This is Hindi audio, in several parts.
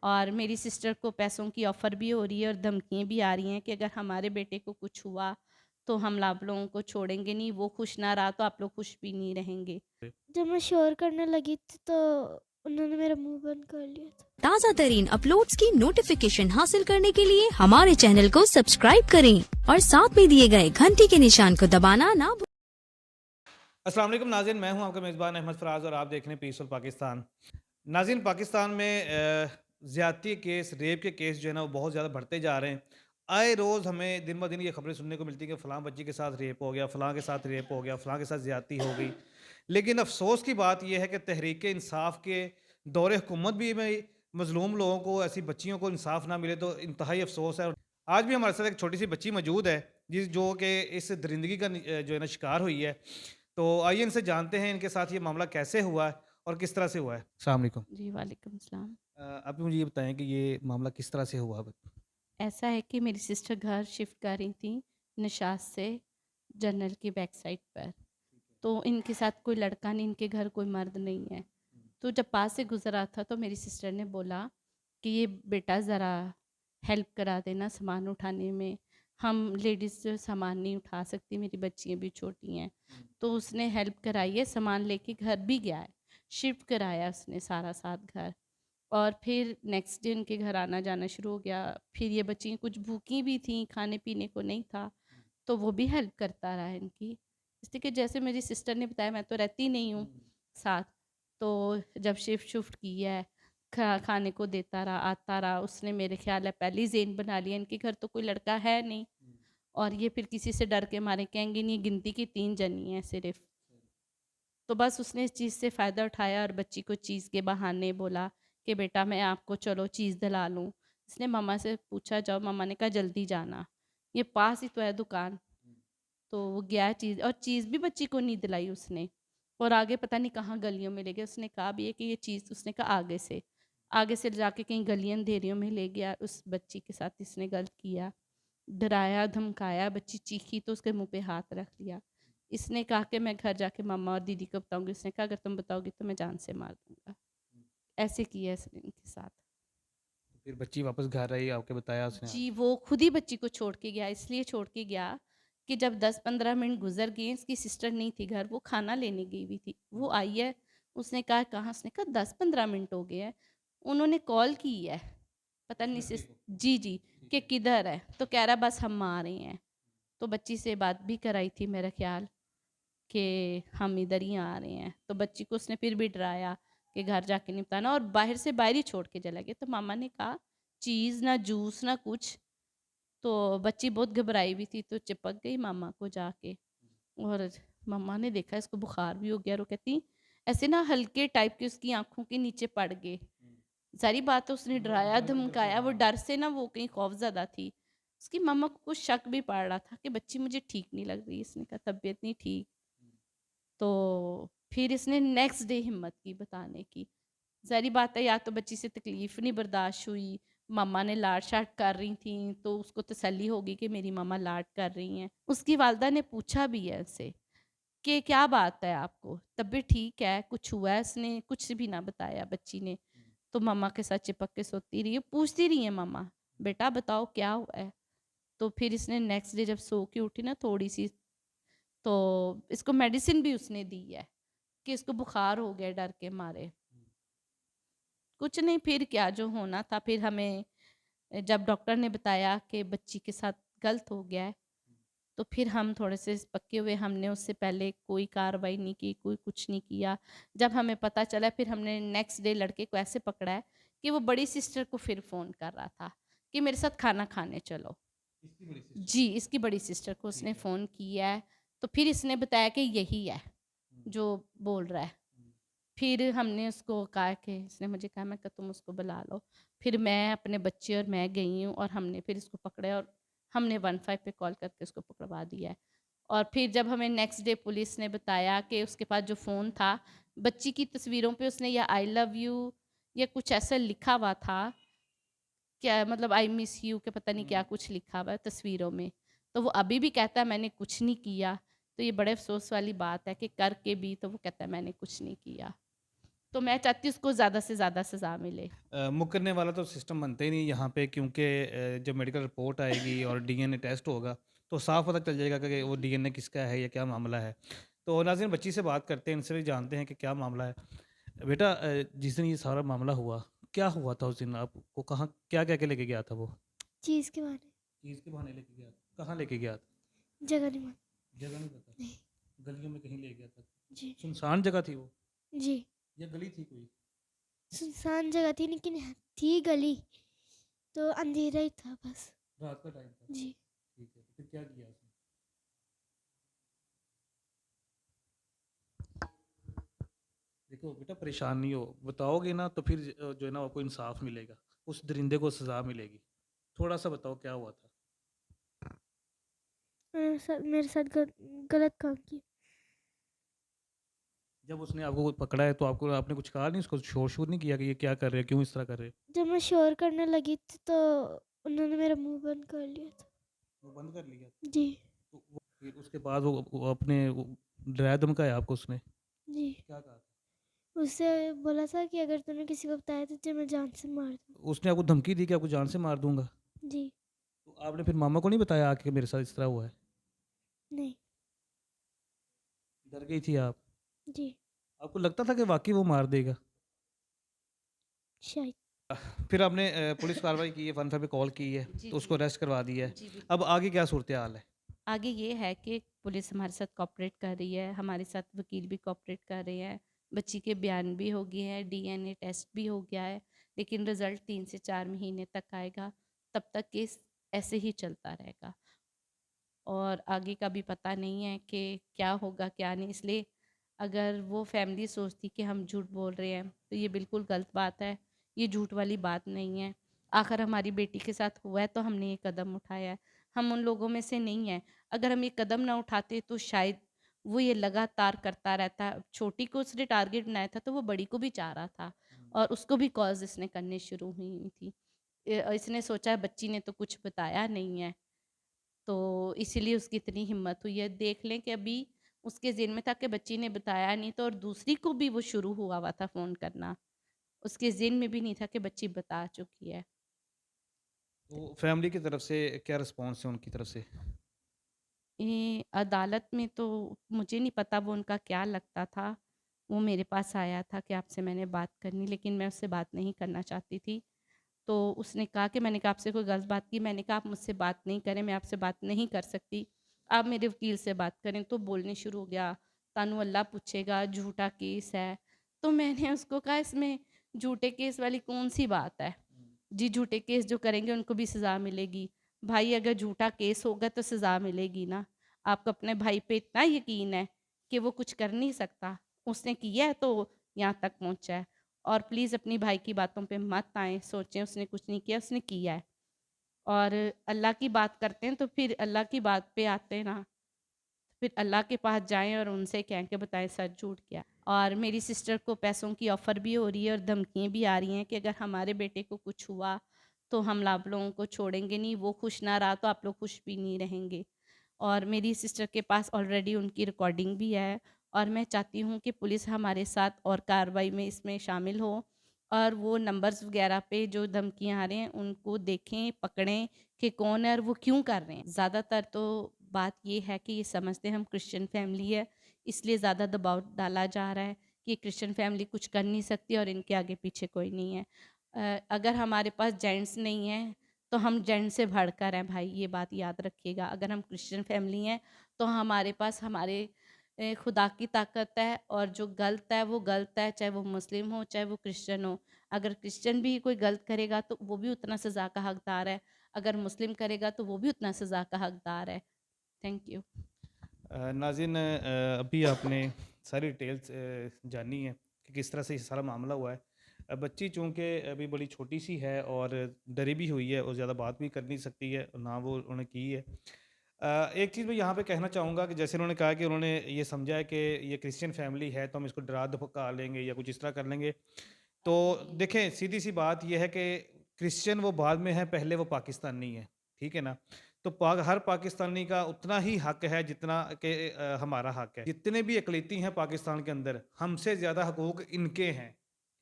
और मेरी सिस्टर को पैसों की ऑफ़र भी हो रही है और धमकियाँ भी आ रही हैं कि अगर हमारे बेटे को कुछ हुआ तो हम आप लोगों को छोड़ेंगे नहीं, वो खुश ना रहा तो आप लोग खुश भी नहीं रहेंगे। जब मैं शोर करने लगी थी तो उन्होंने मेरा मुंह बंद कर लिया था। ताज़ा तरीन अपलोड्स की नोटिफिकेशन हासिल करने के लिए हमारे चैनल को सब्सक्राइब करें और साथ में दिए गए घंटी के निशान को दबाना ना भूलें। अस्सलाम वालेकुम नाज़रीन, मैं हूं आपका मेज़बान अहमद फराज और आप देख रहे हैं पीसफुल पाकिस्तान। नाज़रीन, पाकिस्तान में ज़्यादती केस, रेप के केस जो है ना वो बहुत ज़्यादा बढ़ते जा रहे हैं। आए रोज़ हमें दिन ब दिन ये खबरें सुनने को मिलती हैं कि फ़लाँ बच्ची के साथ रेप हो गया, फ़लाँ के साथ रेप हो गया, फ़लाँ के साथ ज़्यादती हो गई। लेकिन अफ़सोस की बात यह है कि तहरीक इंसाफ़ के दौरे हुकूमत भी में मज़लूम लोगों को, ऐसी बच्चियों को इंसाफ़ ना मिले तो इंतहाई अफ़सोस है। आज भी हमारे साथ एक छोटी सी बच्ची मौजूद है जो कि इस दरिंदगी का जो है ना शिकार हुई है। तो आइए इनसे जानते हैं इनके साथ ये मामला कैसे हुआ है और किस तरह से हुआ है। अस्सलाम वालेकुम। जी, वालेकुम सलाम। आप मुझे ये बताएं कि ये मामला किस तरह से हुआ। ऐसा है कि मेरी सिस्टर घर शिफ्ट कर रही थी निशात से जनरल की बैक साइड पर। तो इनके साथ कोई लड़का नहीं, इनके घर कोई मर्द नहीं है। तो जब पास से गुज़रा था तो मेरी सिस्टर ने बोला कि ये बेटा ज़रा हेल्प करा देना सामान उठाने में, हम लेडीज़ जो सामान नहीं उठा सकती, मेरी बच्चियाँ भी छोटी हैं। तो उसने हेल्प कराई है, सामान लेके घर भी गया है, शिफ्ट कराया उसने सारा साथ घर। और फिर नेक्स्ट डे उनके घर आना जाना शुरू हो गया। फिर ये बच्चियाँ कुछ भूखी भी थीं, खाने पीने को नहीं था, तो वो भी हेल्प करता रहा इनकी। इसलिए कि जैसे मेरी सिस्टर ने बताया, मैं तो रहती नहीं हूँ साथ, तो जब शिफ्ट की है, खाने को देता रहा, आता रहा। उसने मेरे ख़्याल है पहले ही ज़ेन बना लिया, इनके घर तो कोई लड़का है नहीं और ये फिर किसी से डर के मारे कहेंगे नहीं, गिनती की 3 जनी हैं सिर्फ़। तो बस उसने इस चीज़ से फ़ायदा उठाया और बच्ची को चीज़ के बहाने बोला कि बेटा मैं आपको चलो चीज़ दिला लूँ। इसने मम्मा से पूछा जाओ, मम्मा ने कहा जल्दी जाना, ये पास ही तो है दुकान। तो वो गया चीज़, और चीज़ भी बच्ची को नहीं दिलाई उसने, और आगे पता नहीं कहाँ गलियों में ले गया। उसने कहा भी है कि ये चीज़, उसने कहा आगे से जाके कहीं गलियाँ अंधेरियों में ले गया। उस बच्ची के साथ इसने गलत किया, डराया धमकाया, बच्ची चीखी तो उसके मुँह पे हाथ रख लिया। इसने कहा कि मैं घर जाके मम्मा और दीदी को बताऊँगी। उसने कहा अगर तुम बताओगी तो मैं जान से मार दूँगा। ऐसे किया इसने इनके साथ। फिर बच्ची वापस घर आई, आपके बताया उसने? जी, वो खुद ही बच्ची को छोड़ के गया, इसलिए छोड़ के गया कि जब 10-15 मिनट गुज़र गए, इसकी सिस्टर नहीं थी घर, वो खाना लेने गई हुई थी। वो आई है, उसने कहा कहाँ? उसने कहा 10-15 मिनट हो गए हैं। उन्होंने कॉल की है, पता नहीं जी, जी, कि किधर है? तो कह रहा बस हम आ रहे हैं। तो बच्ची से बात भी कराई थी मेरा ख़्याल कि हम इधर ही आ रहे हैं। तो बच्ची को उसने फिर भी डराया कि घर जाके नहीं बताना, और बाहर से बाहर ही छोड़ के चला गया। तो मामा ने कहा चीज़ ना जूस ना कुछ। तो बच्ची बहुत घबराई हुई थी तो चिपक गई मामा को जाके, और मम्मा ने देखा इसको बुखार भी हो गया, और वो कहती ऐसे ना हल्के टाइप के उसकी आँखों के नीचे पड़ गए। सारी बात तो उसने डराया धमकाया, वो डर से ना वो कहीं खौफ़ज़दा थी। उसकी मम्मा को कुछ शक भी पड़ रहा था कि बच्ची मुझे ठीक नहीं लग रही। इसने कहा तबीयत नहीं ठीक। तो फिर इसने नेक्स्ट डे हिम्मत की बताने की। ज़ाहिर बात है, या तो बच्ची से तकलीफ़ नहीं बर्दाश्त हुई, मम्मा ने लाड-शाड कर रही थीं, तो उसको तसल्ली होगी कि मेरी मम्मा लाड कर रही हैं। उसकी वालिदा ने पूछा भी है उससे कि क्या बात है आपको? तबीयत ठीक है? कुछ हुआ है? उसने कुछ भी ना बताया बच्ची ने। तो मम्मा के साथ चिपक के सोती रही है, पूछती रही हैं मम्मा, बेटा बताओ क्या हुआ है? तो फिर इसने नेक्स्ट डे जब सो के उठी ना थोड़ी-सी, तो इसको मेडिसिन भी उसने दी है कि इसको बुखार हो गया डर के मारे। कुछ नहीं, फिर क्या जो होना था, फिर हमें जब डॉक्टर ने बताया कि बच्ची के साथ गलत हो गया है, तो फिर हम थोड़े से पक्के हुए। हमने उससे पहले कोई कार्रवाई नहीं की, कोई कुछ नहीं किया। जब हमें पता चला फिर हमने नेक्स्ट डे लड़के को ऐसे पकड़ा है कि वो बड़ी सिस्टर को फिर फ़ोन कर रहा था कि मेरे साथ खाना खाने चलो। इसकी बड़ी सिस्टर? जी, इसकी बड़ी सिस्टर को उसने ठीक है। फ़ोन किया है, तो फिर इसने बताया कि यही है जो बोल रहा है। फिर हमने उसको कहा कि इसने मुझे कहा, मैं कहा तुम उसको बुला लो। फिर मैं अपने बच्चे और मैं गई हूँ और हमने फिर इसको पकड़ा, और हमने 15 पे कॉल करके उसको पकड़वा दिया है। और फिर जब हमें नेक्स्ट डे पुलिस ने बताया कि उसके पास जो फ़ोन था, बच्ची की तस्वीरों पे उसने या आई लव यू या कुछ ऐसा लिखा हुआ था, क्या मतलब आई मिस यू के पता नहीं क्या कुछ लिखा हुआ है तस्वीरों में। तो वो अभी भी कहता है मैंने कुछ नहीं किया। तो ये बड़े अफ़सोस वाली बात है कि करके भी तो वो कहता है मैंने कुछ नहीं किया। तो मैं चाहती हूँ उसको ज़्यादा से ज़्यादा सज़ा मिले। मुकरने वाला तो सिस्टम बनता ही नहीं यहाँ पे, क्योंकि जब मेडिकल रिपोर्ट आएगी और डीएनए टेस्ट होगा तो साफ पता चल जाएगा कि वो डीएनए किसका है या क्या मामला है। तो नाज़रीन, बच्ची से बात करते हैं, इनसे भी जानते हैं कि क्या मामला है। बेटा, जिस दिन ये सारा मामला हुआ, क्या हुआ था उस दिन? आपको कहाँ क्या कह के लेके गया था वो? चीज़ के बारे चीज़ के बहाने लेके गया था? कहाँ लेके गया था? जगह नहीं मालूम। जगह नहीं पता? नहीं। गलियों में कहीं ले गया था? जी। सुनसान जगह थी वो जी। या गली थी कोई? सुनसान जगह थी लेकिन थी गली, तो अंधेरा ही था बस। रात का टाइम था? जी। ठीक है, तो फिर क्या किया उसने? देखो बेटा, परेशान नहीं हो, बताओगे ना तो फिर जो है ना आपको इंसाफ मिलेगा, उस दरिंदे को सज़ा मिलेगी। थोड़ा सा बताओ क्या हुआ था? मेरे साथ गलत काम किया। जब उसने आपको पकड़ा है तो आपको आपने कुछ कहा नहीं, उसको शोर-शूर नहीं किया कि ये क्या कर रहे हो? क्यों इस तरह कर रहे हो? जब मैं शोर करने लगी थी तो उन्होंने मेरा मुंह बंद कर लिया था। वो बंद कर लिया? जी। तो वो फिर उसके बाद वो अपने वो डराया धमकाया आपको उसने? जी। क्या कहा था? उससे बोला था कि अगर तूने किसी को बताया तो तुझे मैं जान से मार दूँ। उसने आपको धमकी दी कि आपको जान से मार दूँगा? जी। तो आपने फिर मामा को नहीं बताया आके कि मेरे साथ इस तरह हुआ है? नहीं। डर गई थी आप? जी। आपको लगता था कि वाक़ई वो मार देगा? शायद। फिर आपने पुलिस कार्रवाई की है, 115 पे कॉल की है, जी, तो उसको जी। अरेस्ट करवा दिया है। जी, बिल्कुल। अब आगे क्या सूरत-ए-हाल है? आगे ये है कि पुलिस हमारे साथ कोऑपरेट कर रही है, हमारे साथ वकील भी कोऑपरेट कर रहे हैं, बच्ची के बयान भी हो गए हैं, डीएनए टेस्ट भी हो गया है, लेकिन रिज़ल्ट 3 से 4 महीने तक आएगा, तब तक केस ऐसे ही चलता रहेगा। और आगे का भी पता नहीं है कि क्या होगा, क्या नहीं। इसलिए अगर वो फैमिली सोचती कि हम झूठ बोल रहे हैं, तो ये बिल्कुल गलत बात है, ये झूठ वाली बात नहीं है। आखिर हमारी बेटी के साथ हुआ है तो हमने ये कदम उठाया है, हम उन लोगों में से नहीं हैं। अगर हम ये कदम ना उठाते तो शायद वो ये लगातार करता रहता। छोटी को उसने टारगेट बनाया था तो वो बड़ी को भी चाह रहा था, और उसको भी कॉल्स इसने करने शुरू हुई थी। इसने सोचा बच्ची ने तो कुछ बताया नहीं है, तो इसीलिए उसकी इतनी हिम्मत हुई है। देख लें कि अभी उसके ज़हन में था कि बच्ची ने बताया नहीं, तो और दूसरी को भी वो शुरू हुआ था फ़ोन करना। उसके ज़हन में भी नहीं था कि बच्ची बता चुकी है। तो फैमिली की तरफ से क्या रिस्पॉन्स है उनकी तरफ से? अदालत में तो मुझे नहीं पता वो उनका क्या लगता था। वो मेरे पास आया था कि आपसे मैंने बात करनी, लेकिन मैं उससे बात नहीं करना चाहती थी। तो उसने कहा कि मैंने कहा आपसे कोई गलत बात की? मैंने कहा आप मुझसे बात नहीं करें, मैं आपसे बात नहीं कर सकती। आप मेरे वकील से बात करें। तो बोलने शुरू हो गया, तानू अल्लाह पूछेगा, झूठा केस है। तो मैंने उसको कहा इसमें झूठे केस वाली कौन-सी बात है? जी, झूठे केस जो करेंगे उनको भी सज़ा मिलेगी। भाई अगर झूठा केस होगा तो सज़ा मिलेगी ना। आपको अपने भाई पे इतना यकीन है कि वो कुछ कर नहीं सकता? उसने किया है तो यहाँ तक पहुँचा है। और प्लीज़ अपनी भाई की बातों पे मत आएँ, सोचें उसने कुछ नहीं किया, उसने किया है। और अल्लाह की बात करते हैं तो फिर अल्लाह की बात पे आते हैं ना, फिर अल्लाह के पास जाएँ और उनसे कह के बताएँ सच झूठ क्या। और मेरी सिस्टर को पैसों की ऑफ़र भी हो रही है और धमकियाँ भी आ रही हैं कि अगर हमारे बेटे को कुछ हुआ तो हम आप लोगों को छोड़ेंगे नहीं, वो खुश ना रहा तो आप लोग खुश भी नहीं रहेंगे। और मेरी सिस्टर के पास ऑलरेडी उनकी रिकॉर्डिंग भी है, और मैं चाहती हूँ कि पुलिस हमारे साथ और कार्रवाई में इसमें शामिल हो, और वो नंबर्स वगैरह पे जो धमकियाँ आ रही हैं उनको देखें, पकड़ें कि कौन है और वो क्यों कर रहे हैं। ज़्यादातर तो बात ये है कि ये समझते हैं हम क्रिश्चियन फैमिली है, इसलिए ज़्यादा दबाव डाला जा रहा है कि क्रिश्चियन फैमिली कुछ कर नहीं सकती और इनके आगे पीछे कोई नहीं है। अगर हमारे पास जेंट्स नहीं हैं तो हम जेंट से बढ़कर हैं भाई, ये बात याद रखिएगा। अगर हम क्रिश्चियन फैमिली हैं तो हमारे पास हमारे खुदा की ताकत है, और जो गलत है वो गलत है, चाहे वो मुस्लिम हो चाहे वो क्रिश्चियन हो। अगर क्रिश्चियन भी कोई गलत करेगा तो वो भी उतना सज़ा का हकदार है, अगर मुस्लिम करेगा तो वो भी उतना सज़ा का हकदार है। Thank you. नाज़रीन, अभी आपने सारी डिटेल्स जानी है कि किस तरह से ये सारा मामला हुआ है। बच्ची चूँकि अभी बड़ी छोटी सी है और डरी भी हुई है और ज़्यादा बात भी कर नहीं सकती है, ना वो उन्होंने की है। एक चीज़ मैं यहाँ पे कहना चाहूँगा कि जैसे उन्होंने कहा कि उन्होंने ये समझा है कि ये क्रिश्चियन फैमिली है तो हम इसको डरा धमका लेंगे या कुछ इस तरह कर लेंगे। तो देखें, सीधी-सी बात ये है कि क्रिश्चियन वो बाद में है, पहले वो पाकिस्तानी है, ठीक है ना? तो हर पाकिस्तानी का उतना ही हक है जितना कि हमारा हक है। जितने भी अक़लियती हैं पाकिस्तान के अंदर, हमसे ज़्यादा हकूक़ इनके हैं।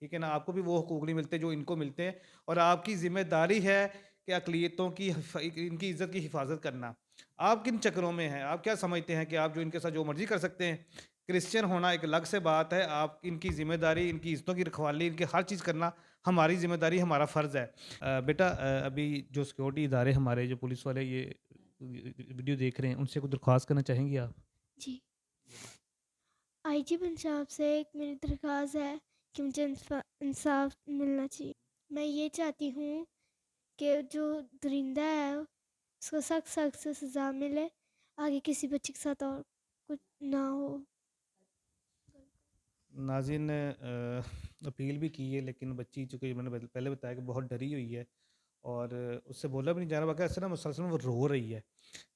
ठीक है ना? आपको भी वो हकूक़ नहीं मिलते जो इनको मिलते हैं और आपकी ज़िम्मेदारी है कि अक़लियतों की इनकी इज़्ज़त की हिफ़ाज़त करना। आप किन चक्करों में हैं? आप क्या समझते हैं कि आप जो इनके साथ जो मर्ज़ी कर सकते हैं? क्रिश्चियन होना एक अलग से बात है, आप इनकी ज़िम्मेदारी, इनकी इज़्ज़तों की रखवाली, इनकी हर चीज़ करना हमारी ज़िम्मेदारी, हमारा फ़र्ज़ है। बेटा अभी जो सिक्योरिटी इदारे हमारे जो पुलिस वाले ये वीडियो देख रहे हैं, उनसे कोई दरख्वास्त करना चाहेंगी आप? जी। आईजी पंजाब से एक मेरी दरख्वास्त है कि मुझे इंसाफ मिलना चाहिए। मैं ये चाहती हूँ कि जो दरिंदा है उसको सख्त सख्त से सज़ा मिले, आगे किसी बच्चे के साथ और कुछ ना हो। नाज़रीन ने अपील भी की है लेकिन बच्ची चूँकि मैंने पहले बताया कि बहुत डरी हुई है और उससे बोला भी नहीं जा रहा बल्कि ऐसे ना मुसलसल वो रो रही है।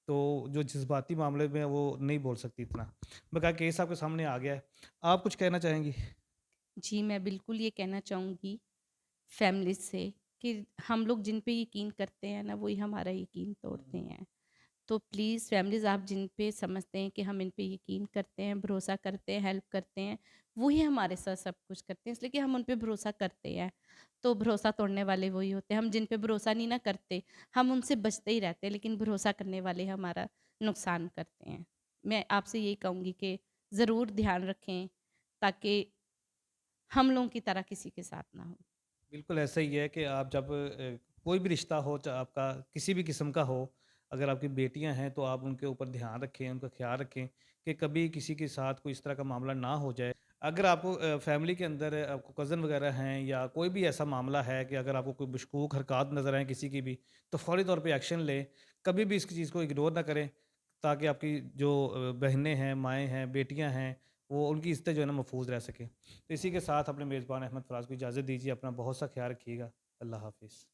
तो जो जज़्बाती मामले में वो नहीं बोल सकती इतना। बकाया केस आपके सामने आ गया है। आप कुछ कहना चाहेंगी? जी, मैं बिल्कुल ये कहना चाहूँगी फैमिलीज़ से कि हम लोग जिन पे यकीन करते हैं ना, वही हमारा यकीन तोड़ते हैं। तो प्लीज़ फैमिलीज़, आप जिन पे समझते हैं कि हम इन पे यकीन करते हैं, भरोसा करते हैं, हेल्प करते हैं, वही हमारे साथ सब कुछ करते हैं, इसलिए कि हम उन पे भरोसा करते हैं। तो भरोसा तोड़ने वाले वही होते हैं। हम जिन पे भरोसा नहीं ना करते, हम उनसे बचते ही रहते हैं, लेकिन भरोसा करने वाले हमारा नुकसान करते हैं। मैं आपसे यही कहूँगी कि ज़रूर ध्यान रखें, ताकि हम लोगों की तरह किसी के साथ ना हो। बिल्कुल ऐसा ही है कि आप जब कोई भी रिश्ता हो चाहे आपका किसी भी किस्म का हो, अगर आपकी बेटियां हैं तो आप उनके ऊपर ध्यान रखें, उनका ख्याल रखें कि कभी किसी के साथ कोई इस तरह का मामला ना हो जाए। अगर आपको फैमिली के अंदर आपको कज़न वगैरह हैं या कोई भी ऐसा मामला है कि अगर आपको कोई मशकूक हरकत नज़र आए किसी की भी, तो फ़ौरी तौर पे एक्शन लें। कभी भी इस चीज़ को इग्नोर ना करें, ताकि आपकी जो बहनें हैं, माएँ हैं, बेटियाँ हैं, वो उनकी इज़्ज़तें जो है ना महफूज़ रह सकें। तो इसी के साथ अपने मेज़बान अहमद फराज को इजाज़त दीजिए। अपना बहुत सा ख्याल रखिएगा। अल्लाह हाफ़िज़।